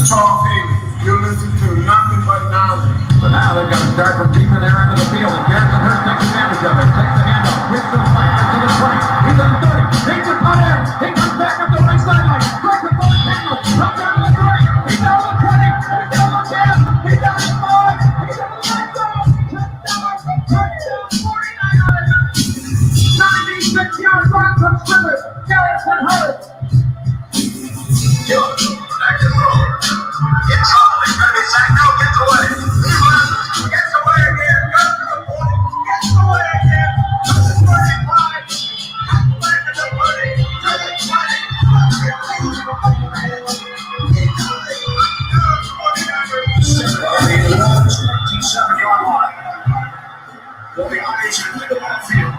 Charles Haley. You listen to nothing but nonsense. But now they've got to start from deep in there into the field, and Garrison Hurst takes advantage of it. Takes the handoff, hits the flank to the 20. He's on 30. Takes it on air. He comes back up the right sideline. Strikes it for the tackle. Up down to the 30. He's down to the 20. He's down to the 10. He's down to the 5. He's down to the 9 zone. Touchdown 49ers. 96-yard run from scrimmage. Garrison Hurst. Back to throw. Get trouble. He's going to be sacked. No, gets away. Gets away again. Goes to the 40. Gets away again. To the 35. Back to the 30. To the 20. The 27-yard line. For the Irish in the backfield.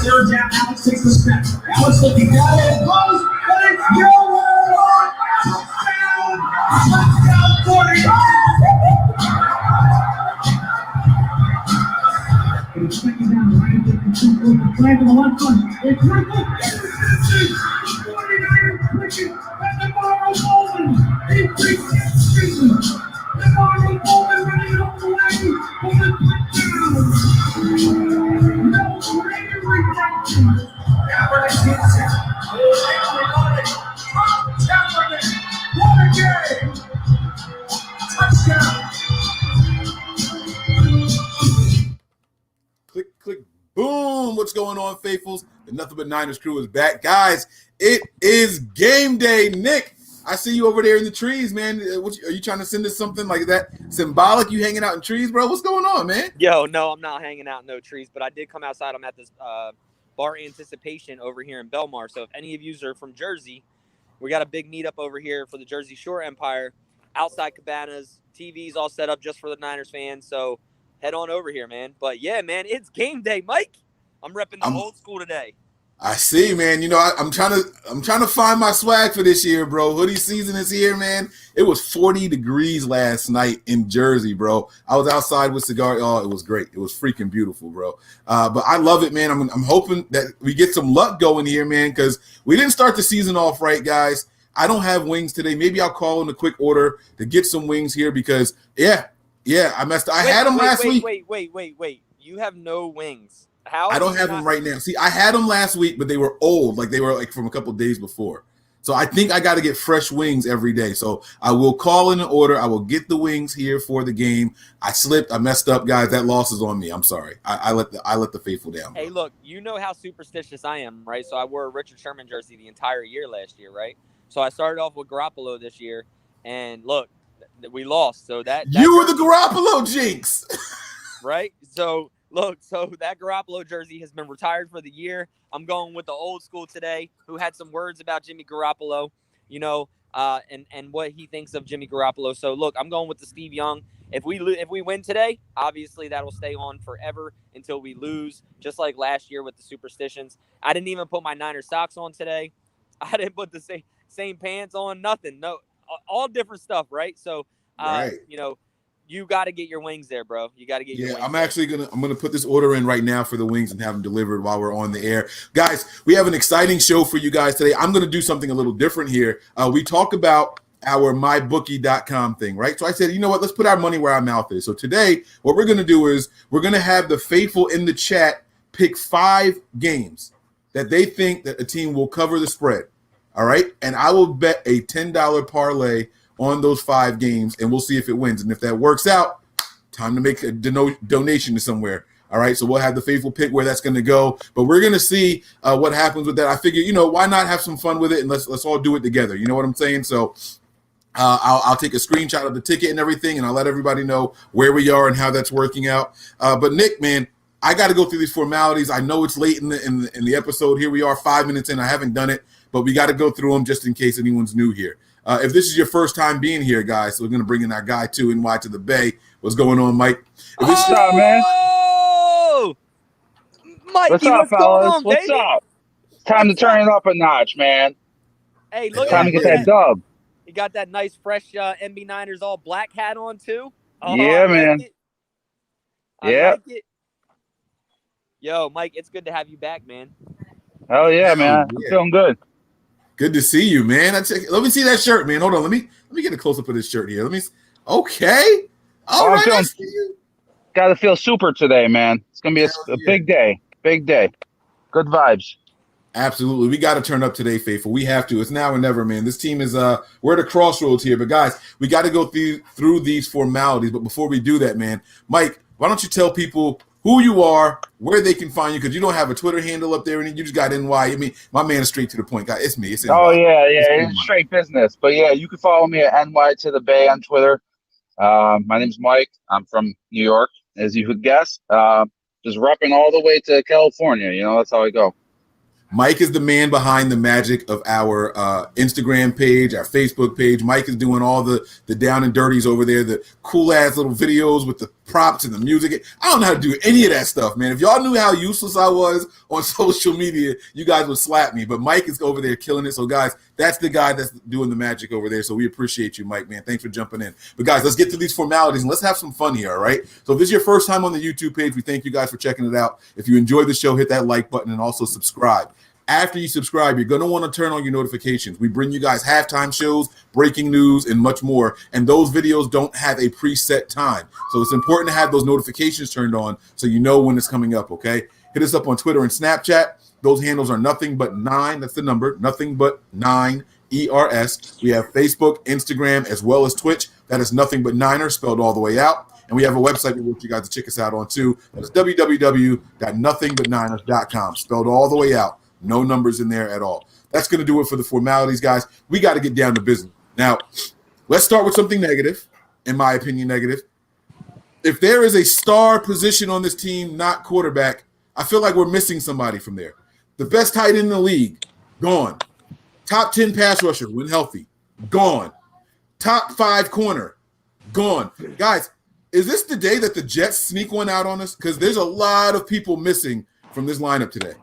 Third down, Alex takes the snap. Alex looking down and goes, but it's nowhere. Touchdown 40. And it's second down, Ryan gets the flag on the left side. It's Rickle. 49ers pushing, and the Marvel Bowman. He breaks the season. The Marvel Bowman running up the lane for the touchdown. No greater reaction. What a game! Touchdown! Click, boom. What's going on, faithfuls? The Nothing But Niners crew is back. Guys, it is game day. Nick, I see you over there in the trees, man. Are you trying to send us something like that symbolic? You hanging out in trees, bro? What's going on, man? Yo, no, I'm not hanging out in no trees, but I did come outside. I'm at this bar Anticipation over here in Belmar. So if any of you are from Jersey, we got a big meetup over here for the Jersey Shore Empire. Outside cabanas, TVs all set up just for the Niners fans. So head on over here, man. But yeah, man, it's game day, Mike. I'm repping the old school today. I see, man. You know, I'm trying to find my swag for this year, bro. Hoodie season is here, man. It was 40 degrees last night in Jersey, bro. I was outside with cigar. Oh, it was great. It was freaking beautiful, bro. But I love it, man. I'm hoping that we get some luck going here, man, because we didn't start the season off right, guys. I don't have wings today. Maybe I'll call in a quick order to get some wings here because, yeah, I messed up. I had them last week. Wait. You have no wings. How? I don't have them right now. See, I had them last week, but they were old. Like they were like from a couple of days before. So I think I got to get fresh wings every day. So I will call in an order. I will get the wings here for the game. I slipped. I messed up, guys. That loss is on me. I'm sorry. I let the faithful down. Hey, look, you know how superstitious I am, right? So I wore a Richard Sherman jersey the entire year last year, right? So I started off with Garoppolo this year, and look, we lost. So that you were the Garoppolo jinx, right? So. Look, so that Garoppolo jersey has been retired for the year. I'm going with the old school today, who had some words about Jimmy Garoppolo, you know, and what he thinks of Jimmy Garoppolo. So, look, I'm going with the Steve Young. If we win today, obviously that'll stay on forever until we lose, just like last year with the Superstitions. I didn't even put my Niners socks on today. I didn't put the same pants on, nothing. No, all different stuff, right? So, right. You know, you got to get your wings there, bro. You got to get your wings. Yeah, I'm gonna put this order in right now for the wings and have them delivered while we're on the air. Guys, we have an exciting show for you guys today. I'm gonna do something a little different here. We talk about our mybookie.com thing, right? So I said, you know what? Let's put our money where our mouth is. So today, what we're gonna do is we're gonna have the faithful in the chat pick 5 games that they think that a team will cover the spread. All right, and I will bet a $10 parlay on those 5 games, and we'll see if it wins. And if that works out, time to make a donation to somewhere. All right, so we'll have the faithful pick where that's going to go. But we're going to see what happens with that. I figure, you know, why not have some fun with it, and let's all do it together. You know what I'm saying? So I'll take a screenshot of the ticket and everything, and I'll let everybody know where we are and how that's working out. But Nick, man, I got to go through these formalities. I know it's late in the episode. Here we are, 5 minutes in. I haven't done it, but we got to go through them just in case anyone's new here. If this is your first time being here, guys, so we're going to bring in our guy, too, NY to the Bay. What's going on, Mike? What's up, man? Mikey, what's up, fellas? going on, what's baby? up? It's time to turn it up a notch, man. Hey, look Time at to get that. that dub. He got that nice, fresh NB Niners all black hat on too. Oh, Yeah, I man. like it. I Yeah. like it. Yo, Mike, it's good to have you back, man. Hell yeah, man. I'm feeling good. Good to see you, man. Let me see that shirt, man. Hold on. Let me get a close up of this shirt here. Okay. All right. I see you. Got to feel super today, man. It's gonna be a big day. Big day. Good vibes. Absolutely. We got to turn up today, faithful. We have to. It's now or never, man. This team is we're at a crossroads here. But guys, we got to go through these formalities. But before we do that, man, Mike, why don't you tell people who you are, where they can find you, because you don't have a Twitter handle up there, and you just got NY. I mean, my man is straight to the point, guys. It's me. It's NY. Oh yeah, it's straight business. But yeah, you can follow me at NY to the Bay on Twitter. My name's Mike. I'm from New York, as you could guess. Just repping all the way to California. You know, that's how I go. Mike is the man behind the magic of our Instagram page, our Facebook page. Mike is doing all the down and dirties over there, the cool ass little videos with the props and the music. I don't know how to do any of that stuff, man. If y'all knew how useless I was on social media, you guys would slap me. But Mike is over there killing it. So, guys, that's the guy that's doing the magic over there. So we appreciate you, Mike, man. Thanks for jumping in. But, guys, let's get to these formalities and let's have some fun here, all right? So if this is your first time on the YouTube page, we thank you guys for checking it out. If you enjoyed the show, hit that like button and also subscribe. After you subscribe, you're going to want to turn on your notifications. We bring you guys halftime shows, breaking news, and much more. And those videos don't have a preset time. So it's important to have those notifications turned on so you know when it's coming up, okay? Hit us up on Twitter and Snapchat. Those handles are nothing but 9. That's the number. Nothing but 9 ERS. We have Facebook, Instagram, as well as Twitch. That is nothing but Niners, spelled all the way out. And we have a website we want you guys to check us out on too. That is www.nothingbutniners.com, spelled all the way out. No numbers in there at all. That's going to do it for the formalities, guys. We got to get down to business. Now, let's start with something negative, in my opinion, negative. If there is a star position on this team, not quarterback, I feel like we're missing somebody from there. The best tight end in the league, gone. Top 10 pass rusher when healthy, gone. Top 5 corner, gone. Guys, is this the day that the Jets sneak one out on us? Because there's a lot of people missing from this lineup today.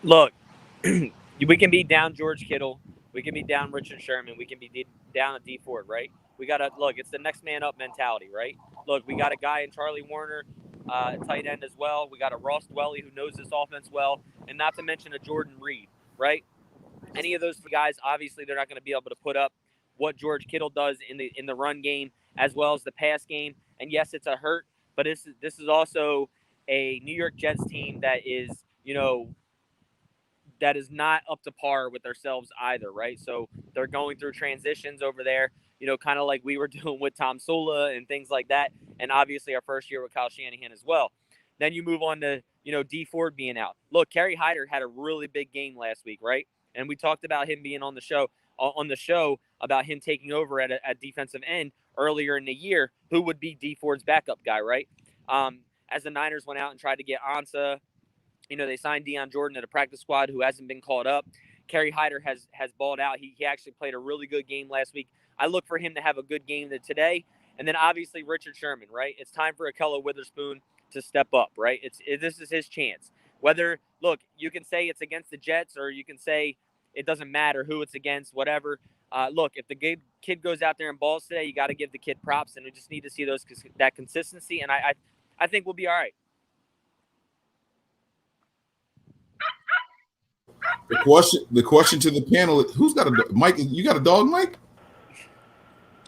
Look, we can be down George Kittle. We can be down Richard Sherman. We can be down a D Ford, right? We got to look. It's the next man up mentality, right? Look, we got a guy in Charlie Warner, tight end as well. We got a Ross Dwelly who knows this offense well, and not to mention a Jordan Reed, right? Any of those guys, obviously, they're not going to be able to put up what George Kittle does in the run game as well as the pass game. And yes, it's a hurt, but this is also a New York Jets team that is, that is not up to par with themselves either, right? So they're going through transitions over there, kind of like we were doing with Tom Sula and things like that. And obviously our first year with Kyle Shanahan as well. Then you move on to, D Ford being out. Look, Kerry Hyder had a really big game last week, right? And we talked about him being on the show about him taking over at defensive end earlier in the year, who would be D Ford's backup guy, right? As the Niners went out and tried to get Ansah, they signed Deion Jordan at a practice squad who hasn't been called up. Kerry Hyder has balled out. He actually played a really good game last week. I look for him to have a good game today. And then obviously Richard Sherman, right? It's time for Ahkello Witherspoon to step up, right? This is his chance. Look, you can say it's against the Jets or you can say it doesn't matter who it's against, whatever. Look, if the kid goes out there and balls today, you got to give the kid props, and we just need to see that consistency. And I think we'll be all right. The question to the panel: who's got a Mike? You got a dog, Mike?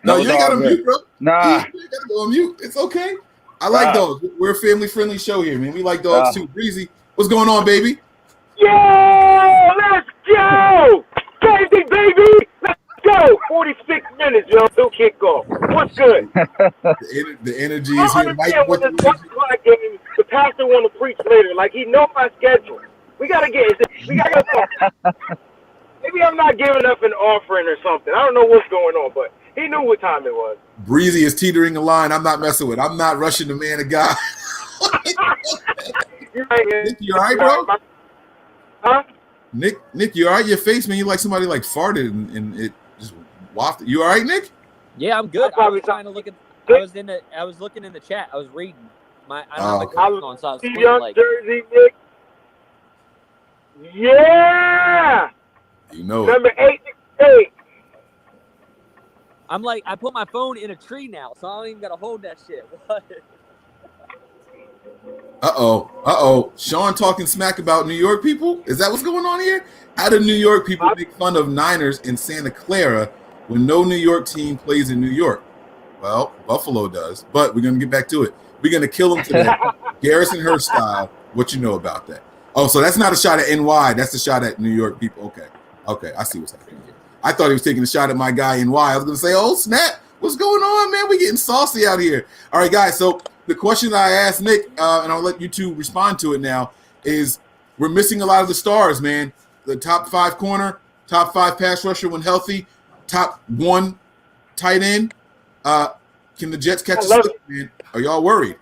No, you ain't got a mute, bro. Nah, you ain't got to go on mute. It's okay. I like dogs. We're a family-friendly show here, man. We like dogs too. Breezy, what's going on, baby? Yo, let's go, baby. Let's go. 46 minutes, yo, till kickoff. What's good? The energy is here. Mike, when it's 1 o'clock game, the pastor want to preach later. Like he know my schedule. We gotta get. Maybe I'm not giving up an offering or something. I don't know what's going on, but he knew what time it was. Breezy is teetering the line. I'm not messing with. I'm not rushing the man of God. You're right, man. Nick, you all right, bro? Huh? Nick, you all right? Your face, man, you like somebody like farted and it just wafted. You all right, Nick? Yeah, I'm good. I was trying to look at. I was looking in the chat. I was reading. I don't have my coat on, so I was squinting, like. Jersey, Nick. Yeah. You know it. Number 868. I'm like, I put my phone in a tree now, so I don't even gotta hold that shit. What? Uh-oh. Sean talking smack about New York people? Is that what's going on here? How do New York people make fun of Niners in Santa Clara when no New York team plays in New York? Well, Buffalo does, but we're going to get back to it. We're going to kill them today. Garrison Hurst style. What you know about that? Oh, so that's not a shot at NY. That's a shot at New York people. Okay. I see what's happening here. I thought he was taking a shot at my guy NY. I was going to say, oh, snap. What's going on, man? We're getting saucy out here. All right, guys. So the question that I asked Nick, and I'll let you two respond to it now, is we're missing a lot of the stars, man. The top 5 corner, top 5 pass rusher when healthy, top 1 tight end. Can the Jets catch a slip, man? Are y'all worried?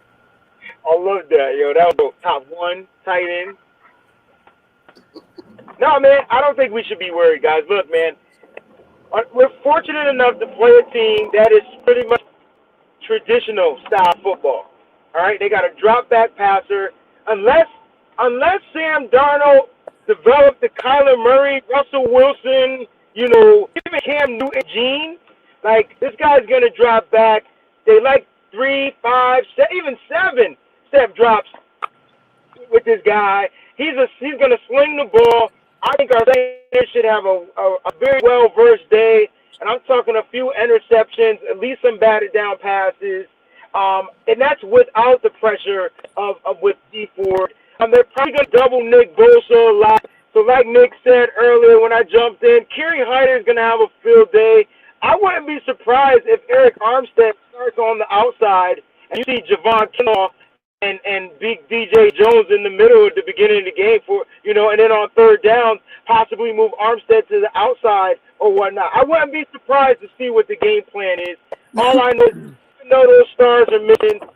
I love that, yo. That was top 1 tight end. No, man, I don't think we should be worried, guys. Look, man, we're fortunate enough to play a team that is pretty much traditional style football. All right, they got a drop back passer. Unless Sam Darnold developed the Kyler Murray, Russell Wilson, even Cam Newton gene, like this guy's gonna drop back. They like 3, 5, even 7 step drops with this guy. He's gonna sling the ball. I think our players should have a very well versed day, and I'm talking a few interceptions, at least some batted down passes. And that's without the pressure of with D Ford. They're probably going to double Nick Bosa a lot. So like Nick said earlier when I jumped in, Kerry Hyder is going to have a field day. I wouldn't be surprised if Eric Armstead starts on the outside and you see Javon Kinlaw and Big DJ Jones in the middle at the beginning of the game and then on third down, possibly move Armstead to the outside or whatnot. I wouldn't be surprised to see what the game plan is. All I know is even though those stars are missing, I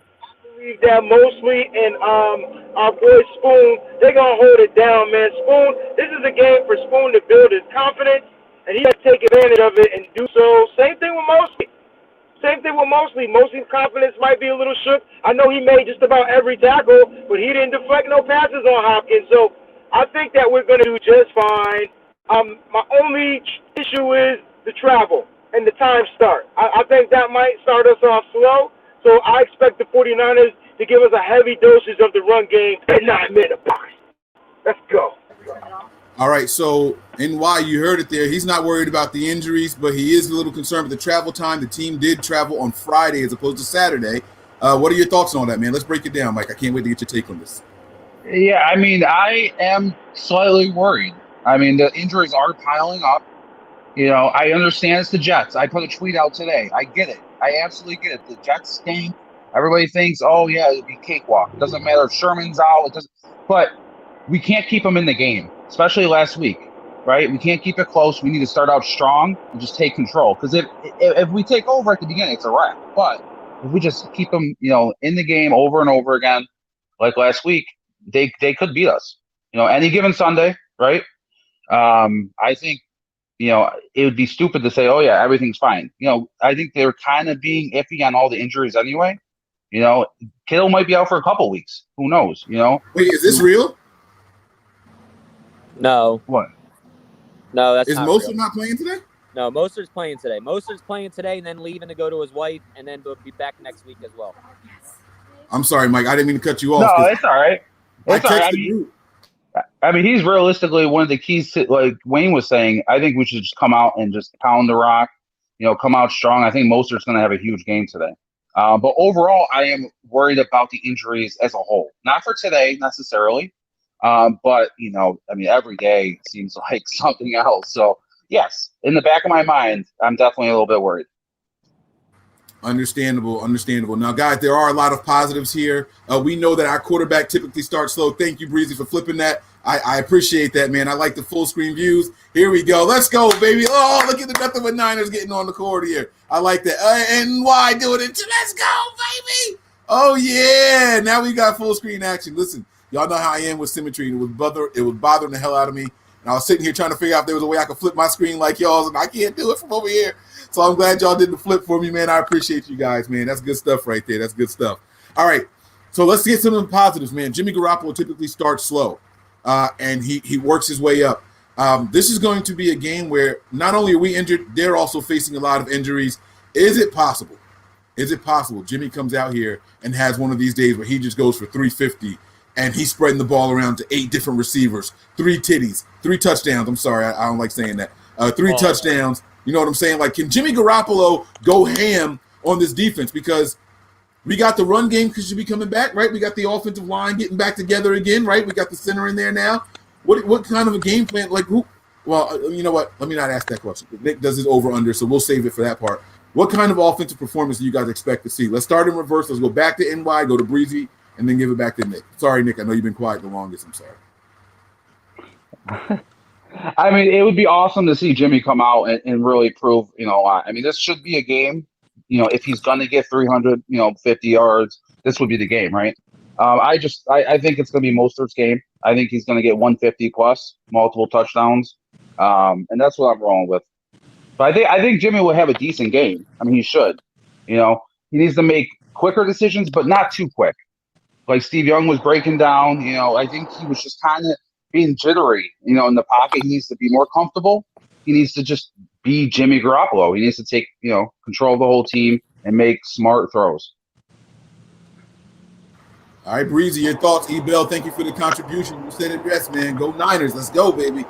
believe that Mosley and our boy Spoon, they're going to hold it down, man. Spoon, this is a game for Spoon to build his confidence, and he has to take advantage of it and do so. Same thing with Mosley. Mosley's confidence might be a little shook. I know he made just about every tackle, but he didn't deflect no passes on Hopkins. So I think that we're going to do just fine. My only issue is the travel and the time start. I think that might start us off slow. So I expect the 49ers to give us a heavy dosage of the run game at 9-minute box. Let's go. All right, so NY, you heard it there. He's not worried about the injuries, but he is a little concerned with the travel time. The team did travel on Friday as opposed to Saturday. What are your thoughts on that, man? Let's break it down, Mike. I can't wait to get your take on this. Yeah, I mean, I am slightly worried. I mean, the injuries are piling up. I understand it's the Jets. I put a tweet out today. I get it. I absolutely get it. The Jets stink. Everybody thinks, oh, yeah, it'll be cakewalk. It doesn't matter if Sherman's out. It doesn't. But we can't keep them in the game, especially last week, right? We can't keep it close. We need to start out strong and just take control. Because if we take over at the beginning, it's a wrap. But if we just keep them, in the game over and over again, like last week, they could beat us. Any given Sunday, right? I think, it would be stupid to say, oh, yeah, everything's fine. I think they're kind of being iffy on all the injuries anyway. Kittle might be out for a couple weeks. Who knows, Wait, is this real? No. What? No, that's Is not Mostert real. not playing today? No, Mostert's playing today. Mostert's playing today and then leaving to go to his wife and then he'll be back next week as well. I'm sorry, Mike. I didn't mean to cut you off. No, it's all right. It's all right. I mean, he's realistically one of the keys to, like Wayne was saying, I think we should just come out and just pound the rock, come out strong. I think Mostert's going to have a huge game today. But overall, I am worried about the injuries as a whole. Not for today necessarily, but, every day seems like something else. So, yes, in the back of my mind, I'm definitely a little bit worried. Understandable. Now, guys, there are a lot of positives here. We know that our quarterback typically starts slow. Thank you, Breezy, for flipping that. I appreciate that, man. I like the full screen views. Here we go. Let's go, baby. Oh, look at the nothing but Niners getting on the court here. I like that. And why doing it? Let's go, baby. Oh, yeah. Now we got full screen action. Listen, y'all know how I am with symmetry. It was bothering the hell out of me. And I was sitting here trying to figure out if there was a way I could flip my screen like y'all's, and I can't do it from over here. So I'm glad y'all did the flip for me, man. I appreciate you guys, man. That's good stuff right there. That's good stuff. All right, so let's get some of the positives, man. Jimmy Garoppolo typically starts slow, and he works his way up. This is going to be a game where not only are we injured, they're also facing a lot of injuries. Is it possible? Is it possible Jimmy comes out here and has one of these days where he just goes for 350 and he's spreading the ball around to 8 different receivers, 3 titties, 3 touchdowns. I'm sorry, I don't like saying that. 3 touchdowns. You know what I'm saying? Like, can Jimmy Garoppolo go ham on this defense? Because we got the run game because should be coming back, right? We got the offensive line getting back together again, right? We got the center in there now. What kind of a game plan? Like, who? Well, you know what? Let me not ask that question. Nick does his over-under, so we'll save it for that part. What kind of offensive performance do you guys expect to see? Let's start in reverse. Let's go back to NY, go to Breezy, and then give it back to Nick. Sorry, Nick. I know you've been quiet the longest. I'm sorry. I mean, it would be awesome to see Jimmy come out and really prove, I mean, this should be a game. If he's going to get 300, 50 yards, this would be the game, right? I think it's going to be Mostert's game. I think he's going to get 150 plus, multiple touchdowns, and that's what I'm rolling with. But I think Jimmy will have a decent game. I mean, he should. He needs to make quicker decisions, but not too quick. Like Steve Young was breaking down. I think he was just kind of being jittery. In the pocket, he needs to be more comfortable. He needs to just be Jimmy Garoppolo. He needs to take control of the whole team and make smart throws. All right, Breezy, your thoughts. E-Bell, thank you for the contribution. You said it best, man. Go Niners. Let's go, baby.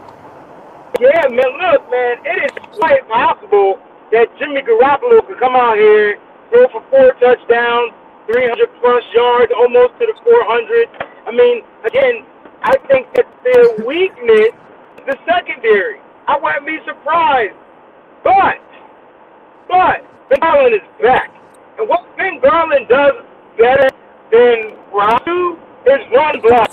Yeah, man, look, man, it is quite possible that Jimmy Garoppolo could come out here, throw for 4 touchdowns, 300-plus yards, almost to the 400. I mean, again, I think that their weakness is the secondary. I wouldn't be surprised. But Ben Garland is back. And what Ben Garland does better than Rasu is run block.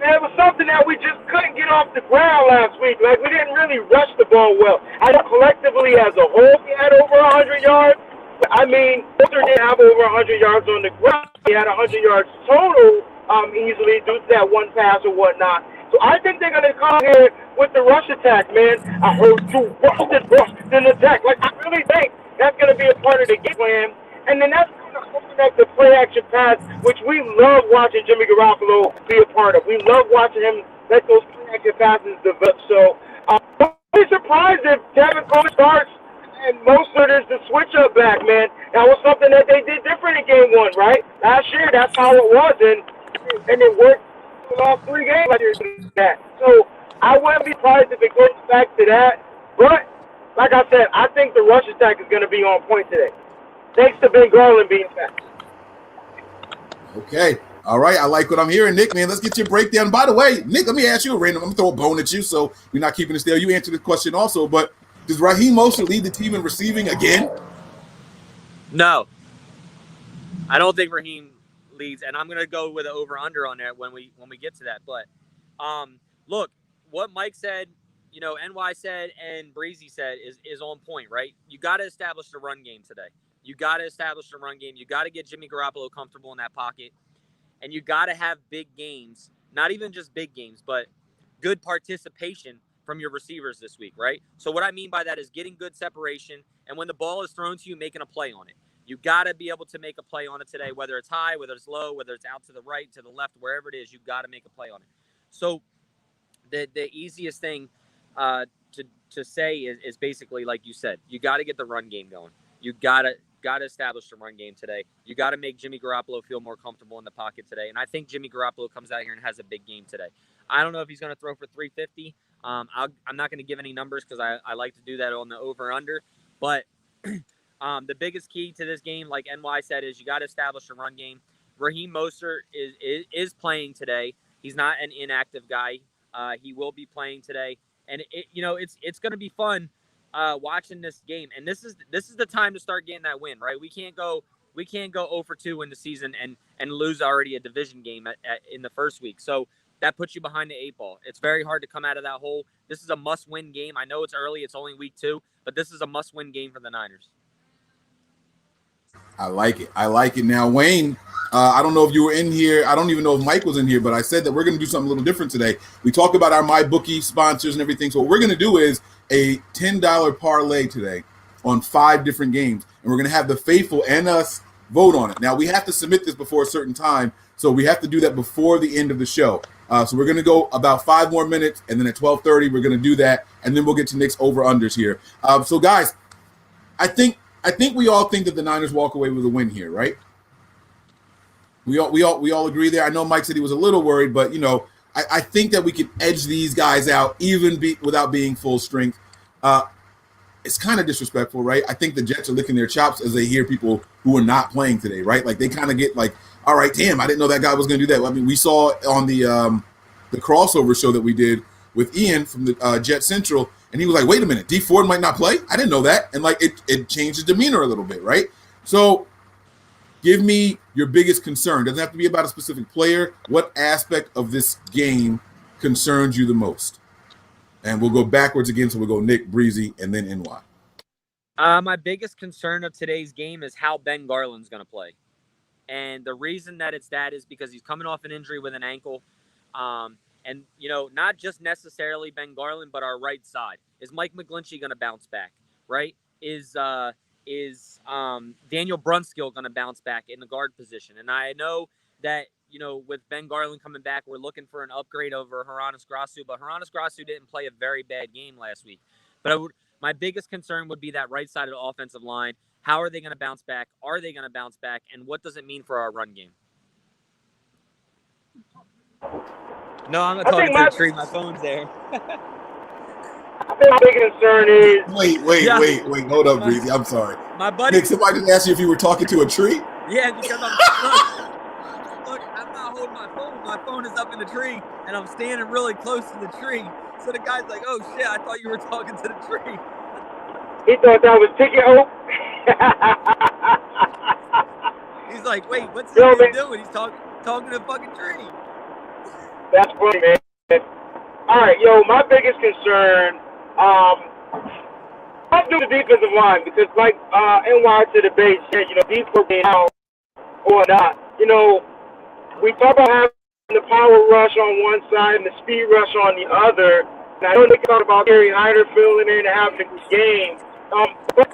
It was something that we just couldn't get off the ground last week. Like, we didn't really rush the ball well. I know collectively as a whole he had over 100 yards. But, I mean, Walter didn't have over 100 yards on the ground. He had 100 yards total easily due to that one pass or whatnot. So I think they're going to come here with the rush attack, man. I heard you rush then attack. Like, I really think that's going to be a part of the game plan. And then that's going to open up the play-action pass, which we love watching Jimmy Garoppolo be a part of. We love watching him let those play-action passes develop. So I'm really surprised if Devin Coleman starts and Mostert is the switch-up back, man. That was something that they did different in Game 1, right? Last year, that's how it was, and it worked for all 3 games last year. So I wouldn't be surprised if it goes back to that. But, like I said, I think the rush attack is going to be on point today. Thanks to Ben Garland being back. Okay. All right. I like what I'm hearing, Nick, man. Let's get your breakdown. By the way, Nick, let me ask you a random. I'm going to throw a bone at you, so we're not keeping it stale. You answered the question also, but does Raheem Mostert lead the team in receiving again? No. I don't think Raheem leads, and I'm going to go with an over-under on that when we get to that. But, look, what Mike said, NY said and Breezy said is on point, right? You got to establish the run game today. You got to establish the run game. You got to get Jimmy Garoppolo comfortable in that pocket. And you got to have big games, not even just big games, but good participation from your receivers this week, right? So what I mean by that is getting good separation. And when the ball is thrown to you, making a play on it. You got to be able to make a play on it today, whether it's high, whether it's low, whether it's out to the right, to the left, wherever it is, you got to make a play on it. So the easiest thing to say is basically, like you said, you got to get the run game going. You got to establish the run game today. You got to make Jimmy Garoppolo feel more comfortable in the pocket today. And I think Jimmy Garoppolo comes out here and has a big game today. I don't know if he's going to throw for 350. I'm not going to give any numbers because I like to do that on the over-under. But the biggest key to this game, like NY said, is you got to establish a run game. Raheem Mostert is playing today. He's not an inactive guy. He will be playing today. And, it's going to be fun watching this game, and this is the time to start getting that win, right? We can't go 0 for 2 in the season and lose already a division game in the first week. So that puts you behind the 8 ball. It's very hard to come out of that hole. This is a must-win game. I know it's early; it's only week 2, but this is a must-win game for the Niners. I like it. Now, Wayne, I don't know if you were in here. I don't even know if Mike was in here, but I said that we're going to do something a little different today. We talk about our MyBookie sponsors and everything. So what we're going to do is a $10 parlay today on 5 different games, and we're going to have the faithful and us vote on it. Now, we have to submit this before a certain time, so we have to do that before the end of the show. So we're going to go about 5 more minutes, and then at 12:30 we're going to do that, and then we'll get to Nick's over-unders here. So guys, I think we all think that the Niners walk away with a win here, right? We all agree there. I know Mike said he was a little worried, but I think that we can edge these guys out without being full strength. It's kind of disrespectful, right? I think the Jets are licking their chops as they hear people who are not playing today, right? Like they kind of get like, all right, damn, I didn't know that guy was going to do that. I mean, we saw on the crossover show that we did with Ian from the Jet Central, and he was like, wait a minute, D Ford might not play? I didn't know that. And like it changed his demeanor a little bit, right? So give me your biggest concern. Doesn't have to be about a specific player. What aspect of this game concerns you the most? And we'll go backwards again, so we'll go Nick, Breezy, and then NY. My biggest concern of today's game is how Ben Garland's going to play. And the reason that it's that is because he's coming off an injury with an ankle. And, not just necessarily Ben Garland, but our right side. Is Mike McGlinchey going to bounce back, right? Is Daniel Brunskill going to bounce back in the guard position? And I know that, with Ben Garland coming back, we're looking for an upgrade over Haranis Grasu, but Haranis Grasu didn't play a very bad game last week. But my biggest concern would be that right side of the offensive line. How are they going to bounce back? Are they going to bounce back? And what does it mean for our run game? No, I'm not talking to the tree. My phone's there. I think my big concern is... Wait. Hold up, Breezy. I'm sorry. My buddy... Nick, somebody just asked you if you were talking to a tree? Yeah, because look, I'm not holding my phone. My phone is up in the tree, and I'm standing really close to the tree. So the guy's like, oh, shit, I thought you were talking to the tree. He thought that was Ticket Hope. He's like, wait, what's this dude doing? He's talking to a fucking tree. That's funny, man. All right, my biggest concern, let's do the defensive line because, like NY to the base said, D4 being out or not. We talk about having the power rush on one side and the speed rush on the other. And I know they talk about Gary Hyder filling in and having a good game. But,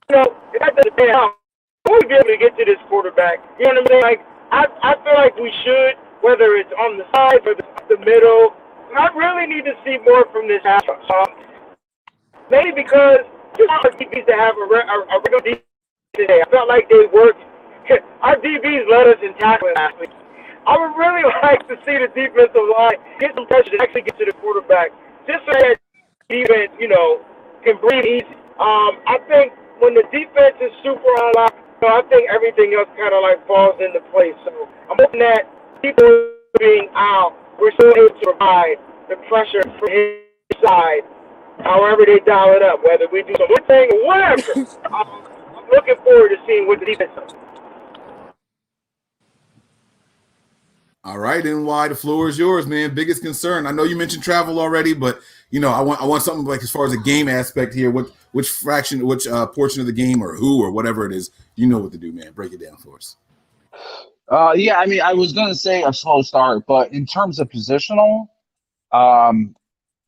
if that doesn't pan out, we'll be able to get to this quarterback. You know what I mean? Like, I feel like we should, whether it's on the side or the middle. I really need to see more from this half. Maybe because you want our DBs to have a regular defense today. I felt like they worked. Our DBs led us in tackling last week. I would really like to see the defensive line get some pressure to actually get to the quarterback. Just so that defense, can breathe easy. I think when the defense is super on lock, I think everything else kind of like falls into place. So I'm hoping that people being out, we're still able to provide the pressure from his side, however they dial it up, whether we do some thing or whatever. I'm looking forward to seeing what the defense does. All right, NY, the floor is yours, man. Biggest concern. I know you mentioned travel already, but I want something like as far as a game aspect here. Which portion of the game or who or whatever it is, you know what to do, man. Break it down for us. Yeah, I mean, I was going to say a slow start, but in terms of positional,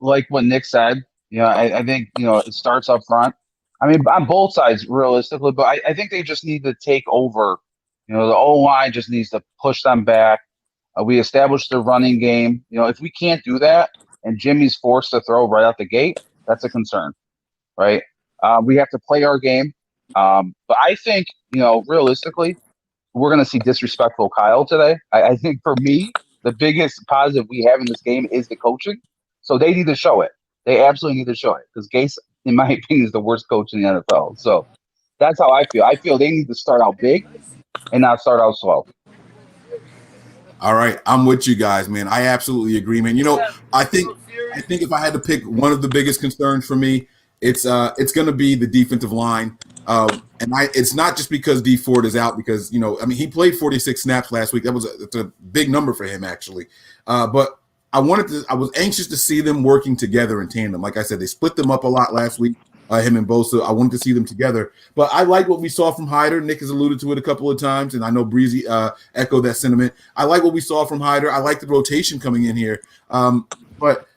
like what Nick said, I think, it starts up front. I mean, on both sides, realistically, but I think they just need to take over. The O-line just needs to push them back. We established the running game. If we can't do that and Jimmy's forced to throw right out the gate, that's a concern, right? We have to play our game. But I think, realistically, we're going to see disrespectful Kyle today. I think for me, the biggest positive we have in this game is the coaching. So they need to show it. They absolutely need to show it because Gase, in my opinion, is the worst coach in the NFL. So that's how I feel. I feel they need to start out big and not start out slow. All right, I'm with you guys, man. I absolutely agree, man. I think if I had to pick one of the biggest concerns for me, it's going to be the defensive line. It's not just because D Ford is out because, he played 46 snaps last week. That's a big number for him, actually. But I was anxious to see them working together in tandem. Like I said, they split them up a lot last week, him and Bosa. I wanted to see them together. But I like what we saw from Hyder. Nick has alluded to it a couple of times, and I know Breezy echoed that sentiment. I like what we saw from Hyder. I like the rotation coming in here. But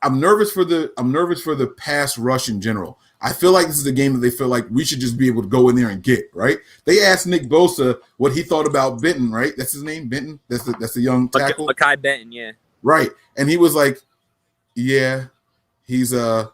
I'm nervous for the pass rush in general. I feel like this is a game that they feel like we should just be able to go in there and get, right? They asked Nick Bosa what he thought about Benton, right? That's his name, Benton? That's the young tackle? Mekhi Benton, yeah. Right. And he was like, yeah, he's a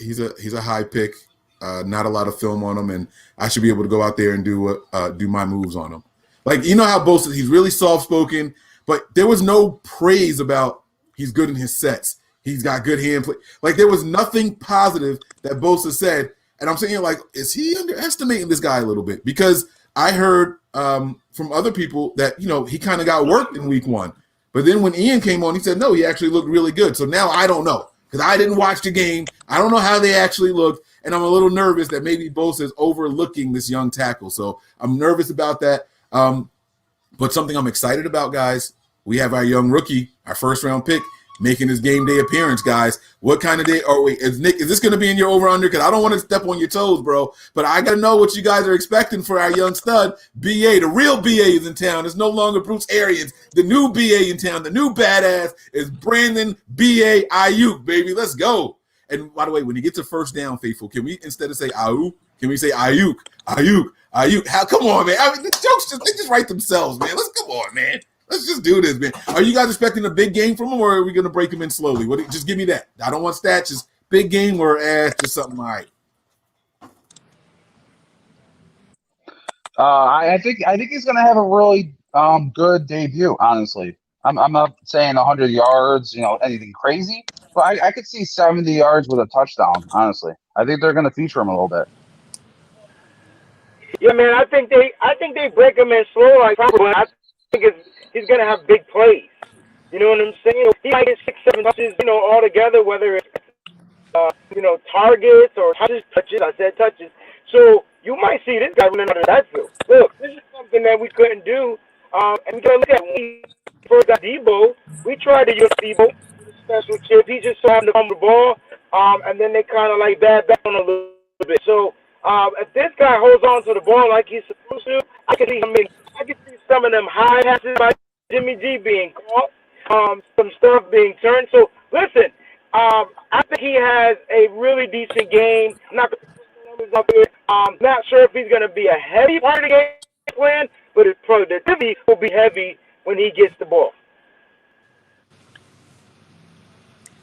high pick. Not a lot of film on him, and I should be able to go out there and do my moves on him. Like, you know how Bosa, he's really soft-spoken, but there was no praise about he's good in his sets. He's got good hand play. Like, there was nothing positive that Bosa said. And I'm saying, like, is he underestimating this guy a little bit? Because I heard from other people that, you know, he kind of got worked in week 1. But then when Ian came on, he said, no, he actually looked really good. So now I don't know because I didn't watch the game. I don't know how they actually looked. And I'm a little nervous that maybe Bosa is overlooking this young tackle. So I'm nervous about that. But something I'm excited about, guys, we have our young rookie, our first-round pick, making his game day appearance, guys. What kind of day? Oh, wait, is this going to be in your over-under? Because I don't want to step on your toes, bro. But I got to know what you guys are expecting for our young stud. BA, the real BA is in town. It's no longer Bruce Arians. The new BA in town, the new badass is Brandon BA Aiyuk, baby. Let's go. And by the way, when he gets a first down, Faithful, can we, instead of say Aiyuk, can we say Aiyuk? Aiyuk. How? Come on, man. I mean, the jokes just write themselves, man. Come on, man. Let's just do this, man. Are you guys expecting a big game from him, or are we going to break him in slowly? Just give me that. I don't want stats. Just big game or just something all right. I think he's going to have a really good debut. Honestly, I'm not saying 100 yards, anything crazy, but I could see 70 yards with a touchdown. Honestly, I think they're going to feature him a little bit. Yeah, man. I think they break him in slow, like probably. I think he's going to have big plays. You know what I'm saying? He might get 6-7 touches, all together, whether it's targets or touches. I said touches. So you might see this guy running out of that field. Look, this is something that we couldn't do. And we got to look at when we first got Debo. We tried to use Debo, special chips. He just so happened to come the ball, and then they kind of like bad back on a little bit. So if this guy holds on to the ball like he's supposed to, I can see some of them high passes by Jimmy G being caught, some stuff being turned. So listen, I think he has a really decent game. Not sure if he's going to be a heavy part of the game plan, but his productivity will be heavy when he gets the ball.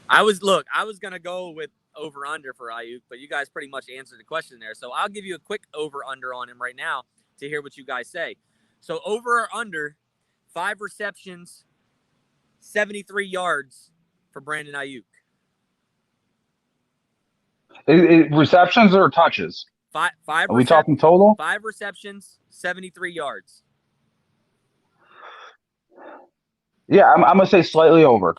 I was going to go with over-under for Aiyuk, but you guys pretty much answered the question there. So I'll give you a quick over-under on him right now to hear what you guys say. So over or under, 5 receptions, 73 yards for Brandon Aiyuk. Receptions or touches? Five. Are we talking total? 5 receptions, 73 yards. Yeah, I'm gonna say slightly over.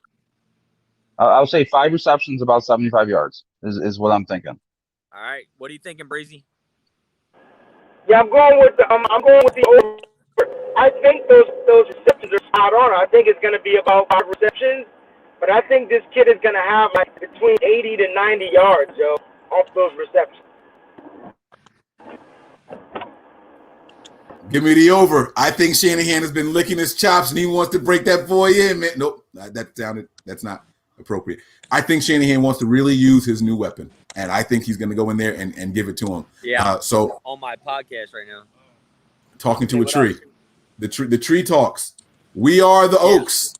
I'll say 5 receptions, about 75 yards is what I'm thinking. All right, what are you thinking, Breezy? Yeah, I'm going with the over. I think those receptions are spot on. I think it's going to be about 5 receptions, but I think this kid is going to have like between 80 to 90 yards, off those receptions. Give me the over. I think Shanahan has been licking his chops and he wants to break that boy in, man. Nope, that's not appropriate. I think Shanahan wants to really use his new weapon, and I think he's going to go in there and give it to him. Yeah. So on my podcast right now, talking to a tree. The tree talks. We are the Oaks.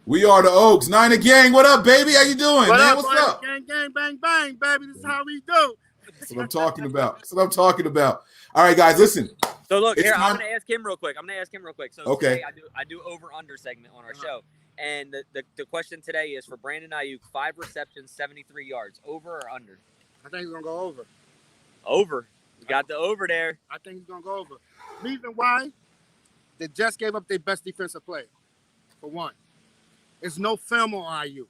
We are the Oaks. Niner gang, what up, baby? How you doing, man? What's up? Gang, gang, bang, bang, baby. This is how we do. That's what I'm talking about. All right, guys, listen. So look, here, I'm going to ask him real quick. So okay. Today I do over-under segment on our show. And the question today is for Brandon Aiyuk, 5 receptions, 73 yards. Over or under? I think he's going to go over. Over. We got the over there. I think he's going to go over. Reason why? They just gave up their best defensive player, for one. There's no film on Aiyuk.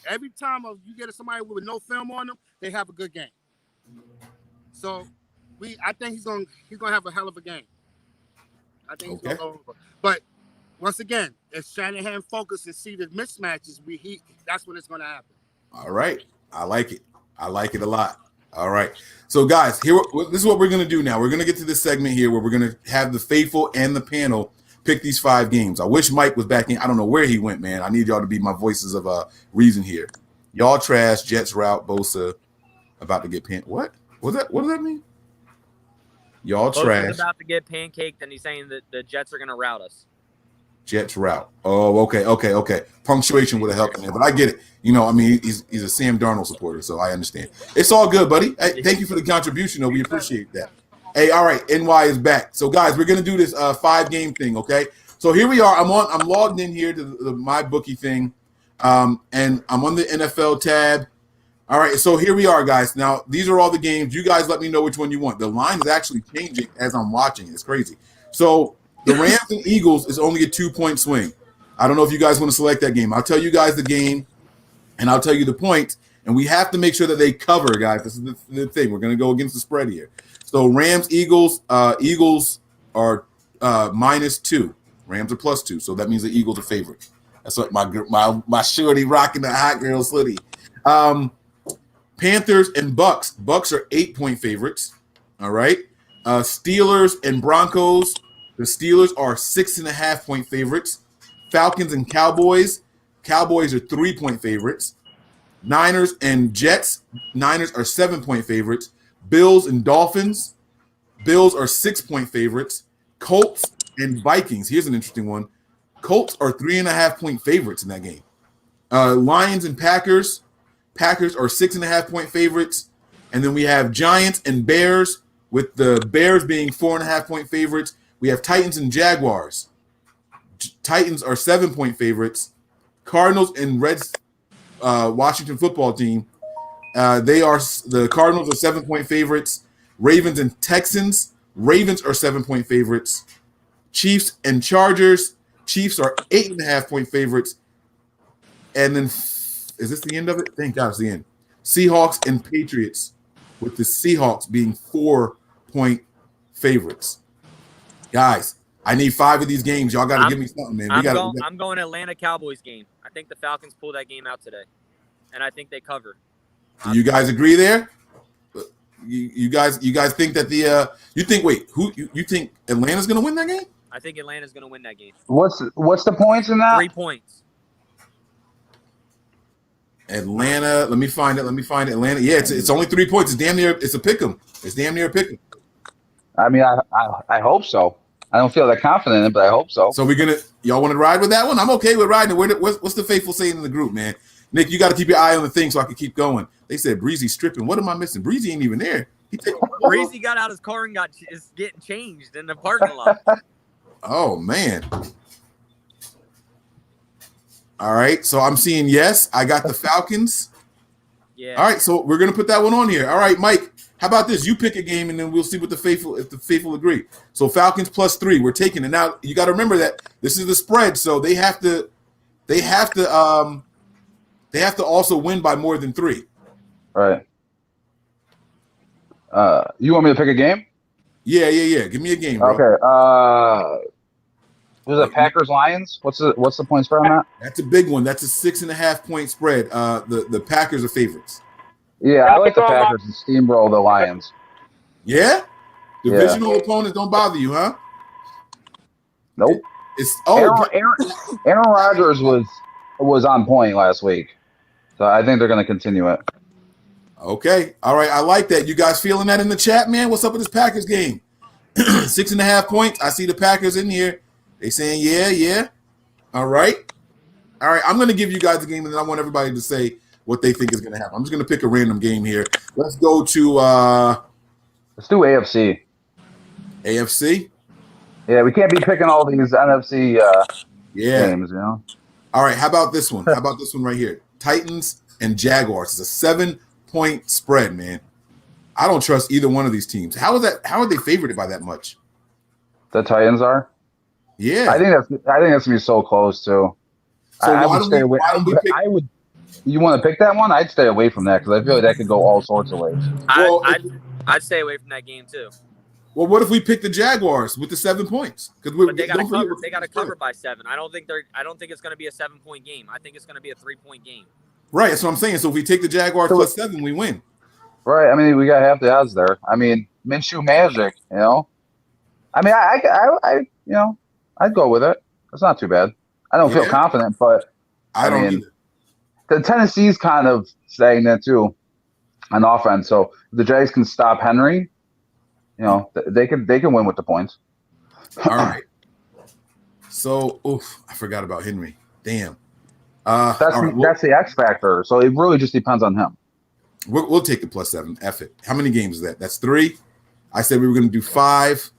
Every time you get somebody with no film on them, they have a good game. So I think he's gonna have a hell of a game. I think he's gonna go over. But once again, if Shanahan focus and see the mismatches, that's when it's gonna happen. All right. I like it. I like it a lot. All right. So, guys, this is what we're going to do now. We're going to get to this segment here where we're going to have the faithful and the panel pick these 5 games. I wish Mike was back in. I don't know where he went, man. I need y'all to be my voices of reason here. Y'all trash, Jets route, Bosa about to get What does that mean? Y'all Bosa's trash. about to get pancaked, and he's saying that the Jets are going to route us. Jets route. Oh, okay. Punctuation would have helped in there, but I get it. You know, I mean, he's a Sam Darnold supporter, so I understand. It's all good, buddy. Hey, thank you for the contribution, though. We appreciate that. Hey, all right, NY is back. So, guys, we're gonna do this 5-game thing, okay? So here we are. I'm logged in here to the my bookie thing, and I'm on the NFL tab. All right, so here we are, guys. Now, these are all the games. You guys let me know which one you want. The line is actually changing as I'm watching. It's crazy. So the Rams and Eagles is only a 2-point swing. I don't know if you guys want to select that game. I'll tell you guys the game, and I'll tell you the points. And we have to make sure that they cover, guys. This is the thing. We're going to go against the spread here. So Rams, Eagles. Eagles are -2. Rams are +2. So that means the Eagles are favorite. That's what my shorty rocking the hot girl hoodie. Panthers and Bucks. Bucks are 8-point favorites. All right. Steelers and Broncos. The Steelers are 6.5-point favorites. Falcons and Cowboys. Cowboys are 3-point favorites. Niners and Jets. Niners are 7-point favorites. Bills and Dolphins. Bills are 6-point favorites. Colts and Vikings. Here's an interesting one. Colts are 3.5-point favorites in that game. Lions and Packers. Packers are 6.5-point favorites. And then we have Giants and Bears, with the Bears being 4.5-point favorites. We have Titans and Jaguars. Titans are 7-point favorites. Cardinals and Reds, Washington football team. The Cardinals are 7-point favorites. Ravens and Texans. Ravens are 7-point favorites. Chiefs and Chargers. Chiefs are 8.5-point favorites. And then, is this the end of it? Thank God it's the end. Seahawks and Patriots, with the Seahawks being 4-point favorites. Guys, I need 5 of these games. Y'all got to give me something, man. I'm going Atlanta Cowboys game. I think the Falcons pull that game out today, and I think they cover. Do you guys agree there? You guys think that you think Atlanta's going to win that game? I think Atlanta's going to win that game. What's the points in that? 3 points. Atlanta. Let me find it. Atlanta. Yeah, it's only 3 points. It's damn near. It's a pick 'em. It's damn near a pick 'em. I mean, I hope so. I don't feel that confident in it, but I hope so. So y'all want to ride with that one? I'm okay with riding it. What's the faithful saying in the group, man? Nick, you got to keep your eye on the thing so I can keep going. They said Breezy stripping. What am I missing? Breezy ain't even there. Breezy got out his car and is getting changed in the parking lot. Oh, man. All right, so I'm seeing yes. I got the Falcons. Yeah. All right, so we're going to put that one on here. All right, Mike, how about this? You pick a game, and then we'll see if the faithful agree. So Falcons +3, we're taking it. Now, you got to remember that this is the spread, so they have to also win by more than 3. All right. You want me to pick a game? Yeah. Give me a game, bro. Okay. Was it Packers Lions? What's the point spread on that? That's a big one. That's a 6.5-point spread. The Packers are favorites. Yeah, I like the Packers to steamroll the Lions. Yeah? Divisional opponents don't bother you, huh? Nope. Aaron Rodgers was on point last week, so I think they're going to continue it. Okay. All right. I like that. You guys feeling that in the chat, man? What's up with this Packers game? 6.5 points. I see the Packers in here. They saying, yeah. All right. I'm going to give you guys a game, and then I want everybody to say what they think is going to happen. I'm just going to pick a random game here. Let's go to let's do AFC. AFC? Yeah, we can't be picking all these NFC games, you know? All right. How about this one? How about this one right here? Titans and Jaguars. It's a 7-point spread, man. I don't trust either one of these teams. How are they favored by that much? The Titans are? Yeah. I think that's gonna be so close too. So I would stay away. You want to pick that one? I'd stay away from that because I feel like that could go all sorts of ways. I'd stay away from that game too. Well, what if we pick the Jaguars with the 7 points? But they got to cover. They got to cover by 7. I don't think it's going to be a 7-point game. I think it's going to be a 3-point game. Right. That's what I'm saying. So if we take the Jaguars +7, we win. Right. I mean, we got half the odds there. I mean, Minshew magic. You know. I mean, I I'd go with it. It's not too bad. I don't feel confident, but I don't either. The Tennessee's kind of stagnant too on offense. So if the Jags can stop Henry, you know, they can win with the points. All right. So, I forgot about Henry. Damn. That's All right, that's the X factor. So it really just depends on him. we'll take the +7. F it. How many games is that? That's 3. I said we were going to do 5.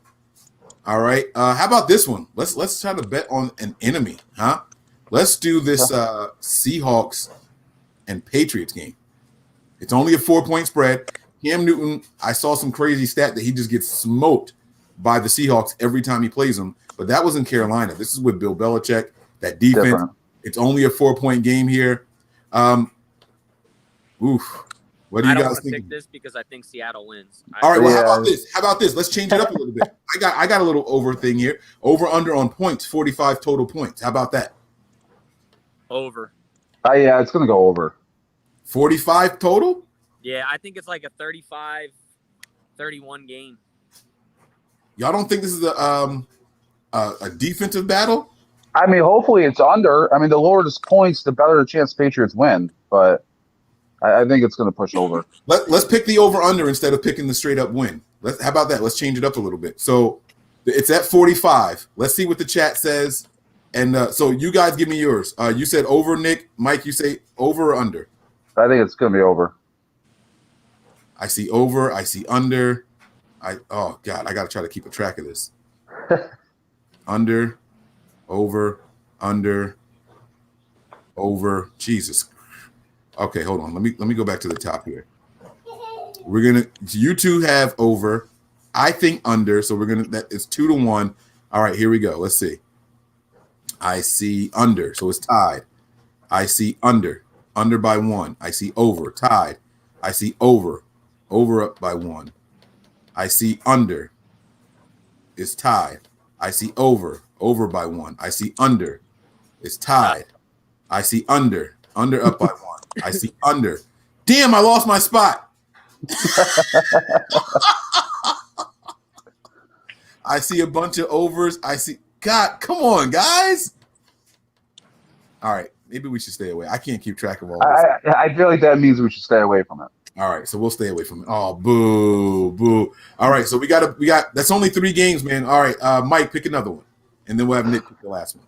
All right. How about this one? Let's try to bet on an enemy, huh? Let's do this Seahawks and Patriots game. It's only a 4-point spread. Cam Newton, I saw some crazy stat that he just gets smoked by the Seahawks every time he plays them. But that was in Carolina. This is with Bill Belichick. That defense. Different. It's only a 4-point game here. What do you I don't guys want to think? pick this because I think Seattle wins. All right, well, Yeah. how about this? Let's change it up a little bit. I got a little over thing here. Over under on points, 45 total points. How about that? Over. Yeah, it's going to go over. 45 total? Yeah, I think it's like a 35-31 game. Y'all don't think this is a defensive battle? I mean, hopefully it's under. I mean, the lower the points, the better the chance Patriots win. But I think it's going to push over. Let's pick the over under instead of picking the straight up win. How about that? Let's change it up a little bit. So it's at 45. Let's see what the chat says. And so you guys give me yours. You said over, Nick. Mike, you say over or under? I think it's going to be over. I see over. I see under. Oh God, I got to try to keep a track of this. Under, over, under, over. Jesus. Okay, hold on. Let me go back to the top here. You two have over. I think under. So that it's 2-1. All right, here we go. Let's see. I see under. So it's tied. I see under by 1. I see over, tied. I see over up by 1. I see under is tied. I see over by 1. I see under is tied. I see under up by 1. I see under. Damn, I lost my spot. I see a bunch of overs. I see. God, come on, guys. All right, maybe we should stay away. I can't keep track of all this. I feel like that means we should stay away from it. All right, so we'll stay away from it. Oh, boo. All right, so we got that's only 3 games, man. All right, Mike, pick another one, and then we'll have Nick pick the last one.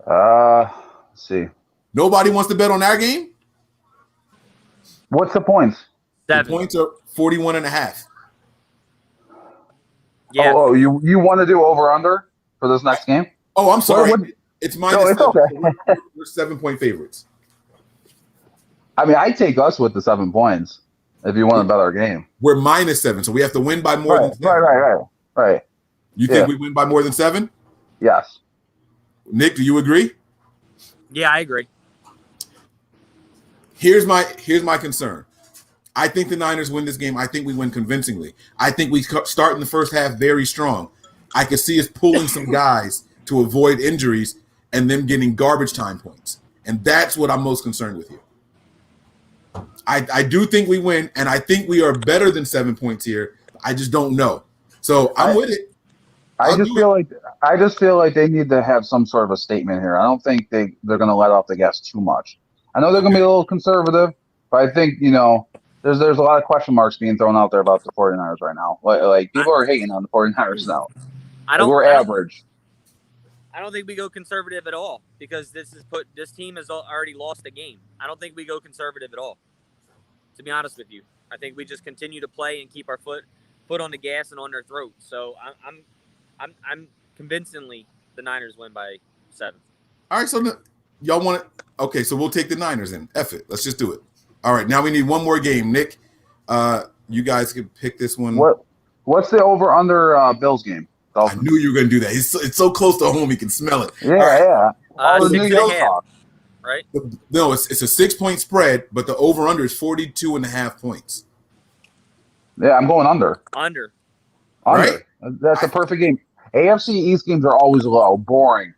Let's see. Nobody wants to bet on our game? What's the points? 7. The points are 41.5. Yeah. Oh, you want to do over under for this next game? Oh, I'm sorry. What? It's No, minus it's 7. okay. We're 7-point favorites. I mean, I take us with the 7 points if you want to bet our game. We're minus 7, so we have to win by more than 7. Right. You think we win by more than 7? Yes. Nick, do you agree? Yeah, I agree. Here's my concern. I think the Niners win this game. I think we win convincingly. I think we start in the first half very strong. I could see us pulling some guys to avoid injuries and them getting garbage time points. And that's what I'm most concerned with here. I do think we win, and I think we are better than 7 points here. I just don't know. So I'm with it. I just feel like they need to have some sort of a statement here. I don't think they're going to let off the gas too much. I know they're going to be a little conservative, but I think, there's a lot of question marks being thrown out there about the 49ers right now. Like people are hating on the 49ers now. We're average. I don't think we go conservative at all because this team has already lost a game. I don't think we go conservative at all. To be honest with you, I think we just continue to play and keep our foot on the gas and on their throat. So I'm convincingly the Niners win by 7. All right, so y'all want it? Okay, so we'll take the Niners in. F it. Let's just do it. All right, now we need one more game. Nick, you guys can pick this one. What's the over-under Bills game? Dolphins. I knew you were going to do that. It's so close to home, you can smell it. Yeah. All the New York 6.5, talk. right? No, it's a 6-point spread, but the over-under is 42.5 points. Yeah, I'm going under. Under. Right? That's a perfect game. AFC East games are always low, boring.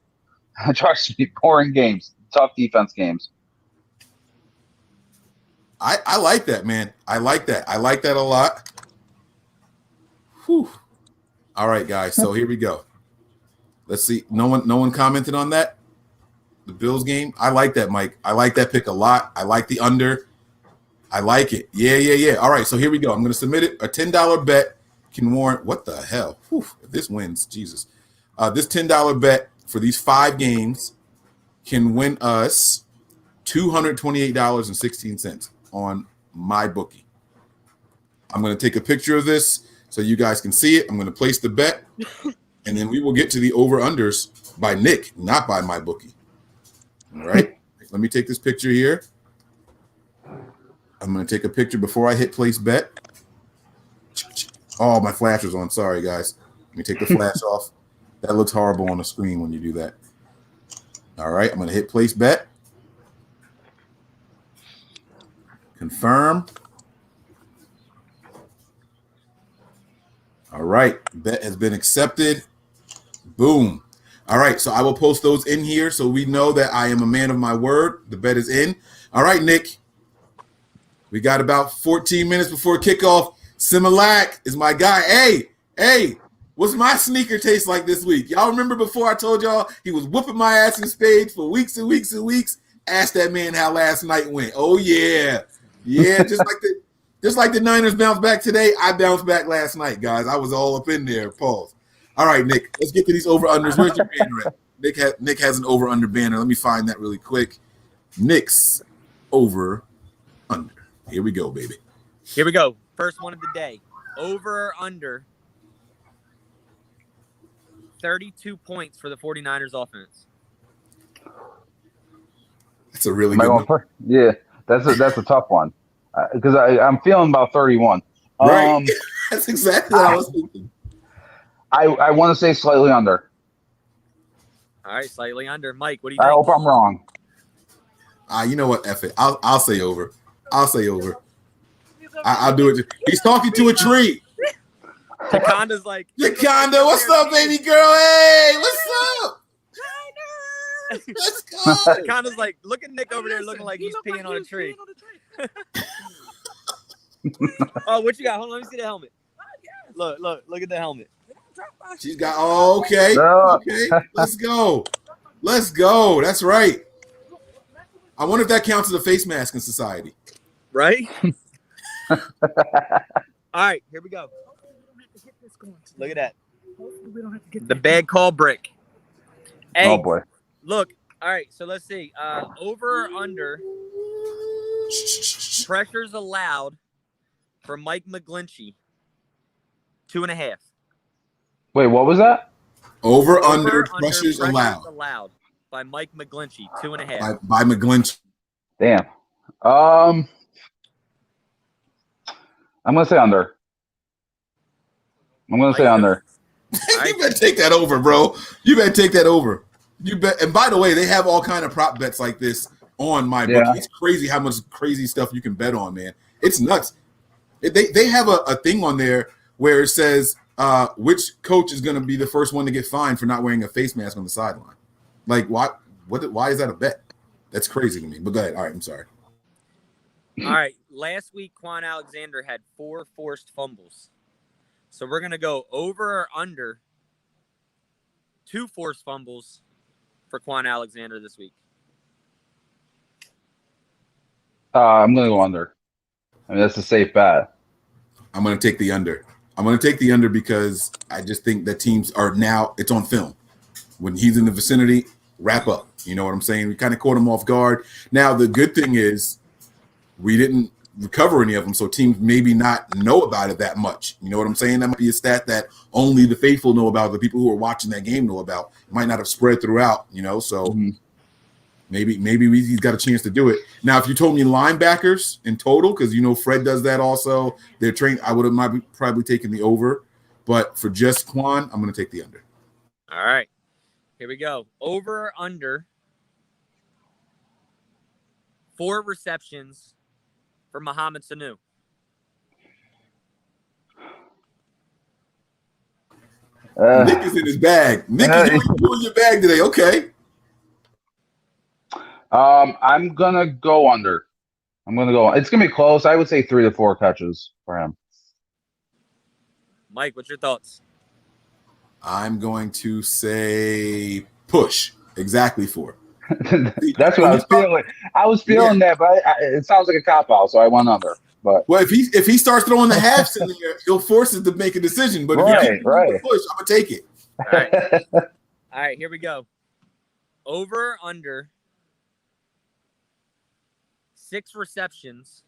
Trust me, boring games, tough defense games. I like that, man. I like that a lot. Whew. All right, guys. So here we go. Let's see. No one commented on that. The Bills game. I like that, Mike. I like that pick a lot. I like the under. I like it. Yeah. All right. So here we go. I'm going to submit it. A $10 bet can warrant. What the hell? Whew. If this wins, Jesus. This $10 bet for these 5 games can win us $228.16 on my bookie. I'm going to take a picture of this so you guys can see it. I'm going to place the bet, and then we will get to the over-unders by Nick, not by my bookie. All right? Let me take this picture here. I'm going to take a picture before I hit place bet. Oh, my flash was on. Sorry, guys. Let me take the flash off. That looks horrible on the screen when you do that. All right, I'm going to hit place bet. Confirm. All right, bet has been accepted. Boom. All right, so I will post those in here so we know that I am a man of my word. The bet is in. All right, Nick. We got about 14 minutes before kickoff. Similac is my guy. Hey, what's my sneaker taste like this week? Y'all remember before I told y'all he was whooping my ass in spades for weeks and weeks and weeks? Ask that man how last night went. Oh, yeah. Yeah, just like the Niners bounced back today, I bounced back last night, guys. I was all up in there. Pause. All right, Nick, let's get to these over-unders. Where's your banner at? Nick has an over-under banner. Let me find that really quick. Nick's over-under. Here we go, baby. Here we go. First one of the day. Over or under 32 points for the 49ers offense. That's a really good one. Yeah, that's a tough one because I'm feeling about 31. Right. That's exactly what I was thinking. I want to say slightly under. All right, slightly under. Mike, what do you think? I hope I'm wrong. You know what? F it. I'll say over. I'll do it. He's talking to a tree. Jaconda's like, Jaconda, what's up, baby girl? Hey, what's up? Let's go. Jaconda's like, look at Nick over there looking like he's peeing on a tree. Oh, what you got? Hold on, let me see the helmet. Look at the helmet. She's got. Oh, okay. Let's go. That's right. I wonder if that counts as a face mask in society. Right? All right, here we go. Look at that. The bad call brick. Hey, Oh boy. Look, all right, so let's see. Over or under pressures allowed for Mike McGlinchey. 2.5. Wait, what was that? Over under pressures allowed by Mike McGlinchey. 2.5. By McGlinchey. Damn. I'm gonna say under. Under. You better take that over, bro. You better take that over. You bet. And by the way, they have all kind of prop bets like this on my book. It's crazy how much crazy stuff you can bet on, man. It's nuts. They have a thing on there where it says which coach is going to be the first one to get fined for not wearing a face mask on the sideline. Like, why is that a bet? That's crazy to me. But go ahead. All right, I'm sorry. All right. Last week, Quan Alexander had 4 forced fumbles. So we're going to go over or under 2 forced fumbles for Quan Alexander this week. I'm going to go under. I mean, that's a safe bet. I'm going to take the under. I'm going to take the under because I just think that teams are now – it's on film. When he's in the vicinity, wrap up. You know what I'm saying? We kind of caught him off guard. Now, the good thing is we didn't recover any of them, so teams maybe not know about it that much. You know what I'm saying? That might be a stat that only the faithful know about, the people who are watching that game know about. It might not have spread throughout, you know, so maybe he's got a chance to do it. Now, if you told me linebackers in total, because, you know, Fred does that also, they're trained, I would have probably taken the over, but for just Quan, I'm going to take the under. All right. Here we go. Over or under 4 receptions for Mohamed Sanu. Nick is in his bag. Nick, you in your bag today. Okay. I'm going to go under. It's going to be close. I would say 3 to 4 catches for him. Mike, what's your thoughts? I'm going to say push. Exactly 4. That's what I was feeling. I was feeling that, but it sounds like a cop-out, so I went under. But well, if he starts throwing the halves in there, he'll force it to make a decision. But if he keeps push, I'm going to take it. All right. All right, here we go. Over under 6 receptions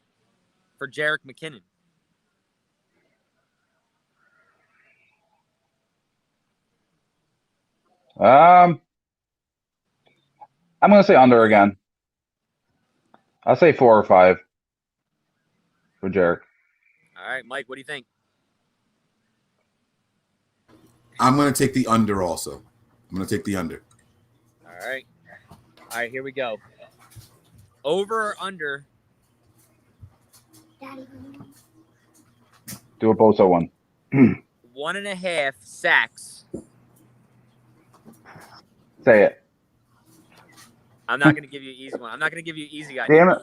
for Jerick McKinnon. I'm going to say under again. I'll say 4 or 5 for Jarek. All right, Mike, what do you think? I'm going to take the under also. I'm going to take the under. All right. All right, here we go. Over or under? Do a both one. 1.5 sacks. Say it. I'm not going to give you an easy one. I'm not going to give you an easy guy. Damn it.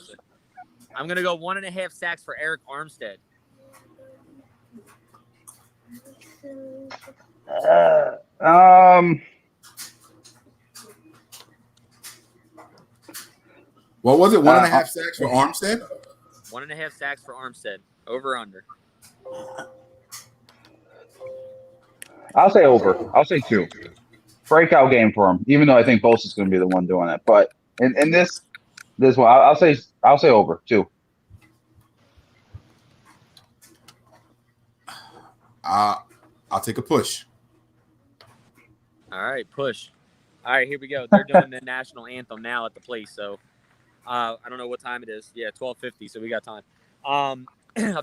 I'm going to go 1.5 sacks for Eric Armstead. What was it? 1.5 sacks for Armstead? 1.5 sacks for Armstead. Over or under? I'll say over. I'll say 2. Breakout game for him, even though I think Bosa's going to be the one doing it. But in this one, I'll say over 2. I'll take a push. All right, push. All right, here we go. They're doing the national anthem now at the place, so I don't know what time it is. Yeah, 12:50, so we got time. I'll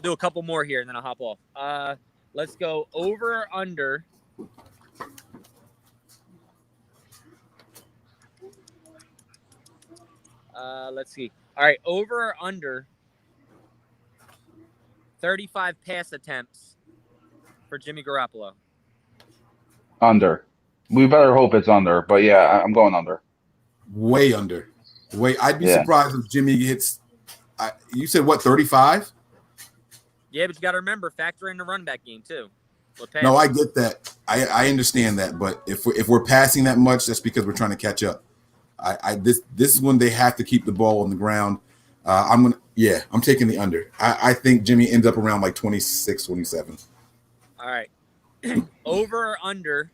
do a couple more here, and then I'll hop off. Let's go over or under. Let's see. All right, over or under 35 pass attempts for Jimmy Garoppolo. Under. We better hope it's under, but yeah, I'm going under. Way under. I'd be surprised if Jimmy hits. You said what? 35? Yeah, but you got to remember, factor in the run back game too. No, I get that. I understand that, but if we're passing that much, that's because we're trying to catch up. This is when they have to keep the ball on the ground. I'm taking the under. I think Jimmy ends up around like 26, 27. All right. Over or under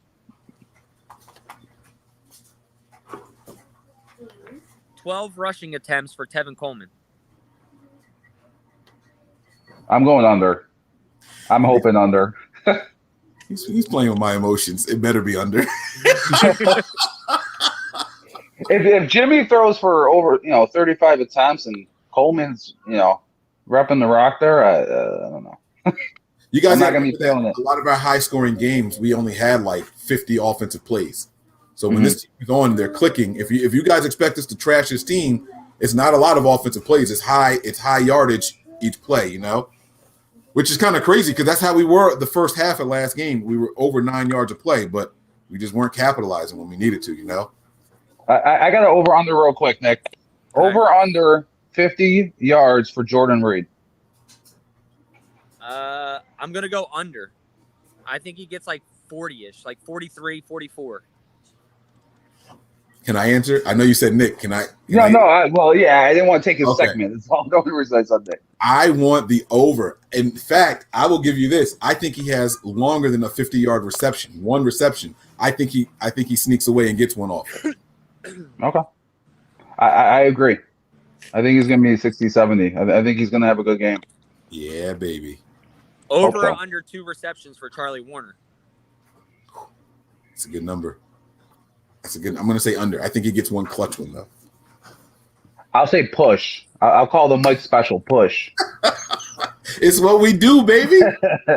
12 rushing attempts for Tevin Coleman. I'm going under. I'm hoping under. He's playing with my emotions. It better be under. If Jimmy throws for over 35 attempts and Coleman's repping the rock there, I don't know. You guys I'm not have going to be feeling it. A lot of our high-scoring games, we only had like 50 offensive plays. So when this team is on, they're clicking. If you guys expect us to trash this team, it's not a lot of offensive plays. It's high yardage each play, which is kind of crazy because that's how we were the first half of last game. We were over 9 yards of play, but we just weren't capitalizing when we needed to, I got to over-under real quick, Nick. Over-under 50 yards for Jordan Reed. I'm going to go under. I think he gets like 40-ish, like 43, 44. Can I answer? I know you said Nick. Can I? I didn't want to take his segment. It's all the only reason I said that. I want the over. In fact, I will give you this. I think he has longer than a 50-yard reception. One reception. I think he sneaks away and gets one off. Okay. I agree. I think he's going to be 60, 70. I think he's going to have a good game. Yeah, baby. Over or under 2 receptions for Charlie Warner. It's a good number. I'm going to say under. I think he gets one clutch one, though. I'll say push. I'll call the Mike special push. It's what we do, baby.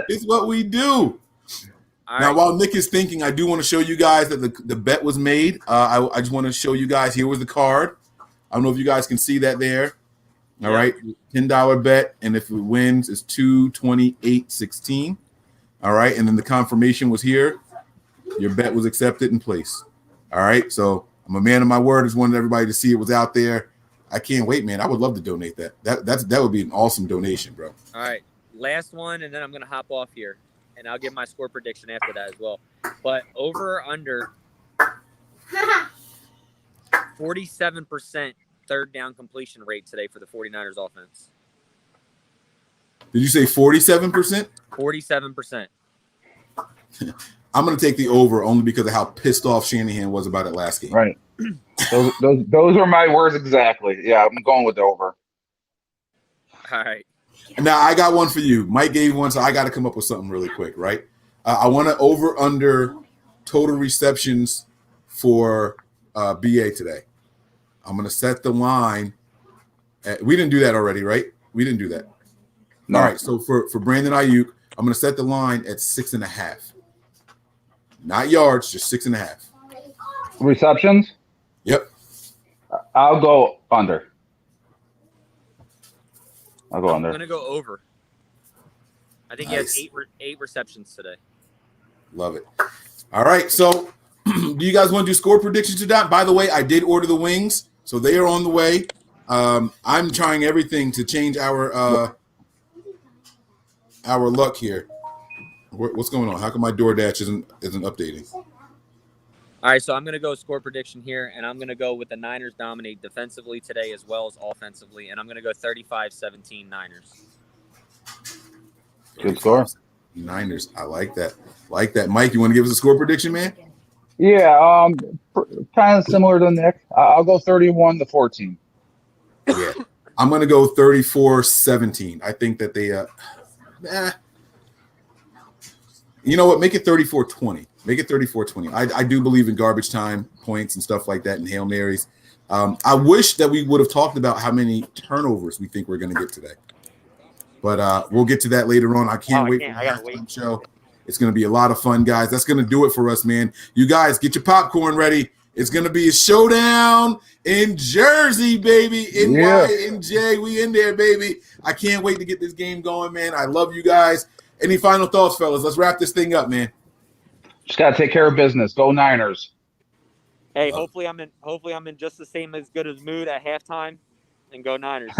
It's what we do. All now, right. while Nick is thinking, I do want to show you guys that the bet was made. I just want to show you guys. Here was the card. I don't know if you guys can see that there. All right, $10 bet, and if it wins, it's $228.16. All right, and then the confirmation was here. Your bet was accepted in place. All right, so I'm a man of my word. I just wanted everybody to see it was out there. I can't wait, man. I would love to donate that. That would be an awesome donation, bro. All right, last one, and then I'm going to hop off here, and I'll give my score prediction after that as well. But over or under 47% third down completion rate today for the 49ers offense. Did you say 47%? 47%. I'm going to take the over only because of how pissed off Shanahan was about it last game. Right. Those are my words exactly. Yeah, I'm going with the over. All right. Now, I got one for you. Mike gave one, so I got to come up with something really quick, right? I want to over under total receptions for BA today. I'm going to set the line. We didn't do that already, right? We didn't do that. No. All right, so for Brandon Aiyuk, I'm going to set the line at 6.5. Not yards, just 6.5. Receptions? Yep. I'll go under. I'm going to go over. I think Nice. he has eight receptions today. Love it. All right, so do you guys want to do score predictions today? By the way, I did order the wings, so they are on the way. I'm trying everything to change our luck here. What's going on? How come my DoorDash isn't updating? All right, so I'm going to go score prediction here, and I'm going to go with the Niners dominate defensively today as well as offensively, and I'm going to go 35-17 Niners. Good score. Niners. I like that. Like that. Mike, you want to give us a score prediction, man? Yeah, kind of similar to Nick. I'll go 31-14. Yeah. I'm going to go 34-17. I think that they you know what? Make it 34-20. Make it 34-20. I do believe in garbage time points and stuff like that and Hail Marys. I wish that we would have talked about how many turnovers we think we're going to get today. But we'll get to that later on. I can't wait for the halftime show. It's going to be a lot of fun, guys. That's going to do it for us, man. You guys, get your popcorn ready. It's going to be a showdown in Jersey, baby. NY and J. We in there, baby. I can't wait to get this game going, man. I love you guys. Any final thoughts, fellas? Let's wrap this thing up, man. Just got to take care of business. Go Niners. Hey, hopefully I'm in just the same as good as mood at halftime, and go Niners.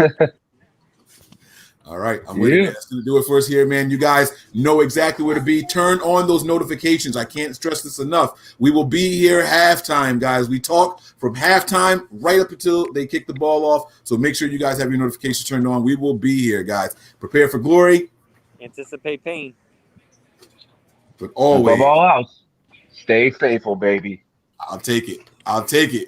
All right, I'm with you. That's going to do it for us here, man. You guys know exactly where to be. Turn on those notifications. I can't stress this enough. We will be here halftime, guys. We talk from halftime right up until they kick the ball off. So make sure you guys have your notifications turned on. We will be here, guys. Prepare for glory. Anticipate pain. But always, above all else, stay faithful, baby. I'll take it.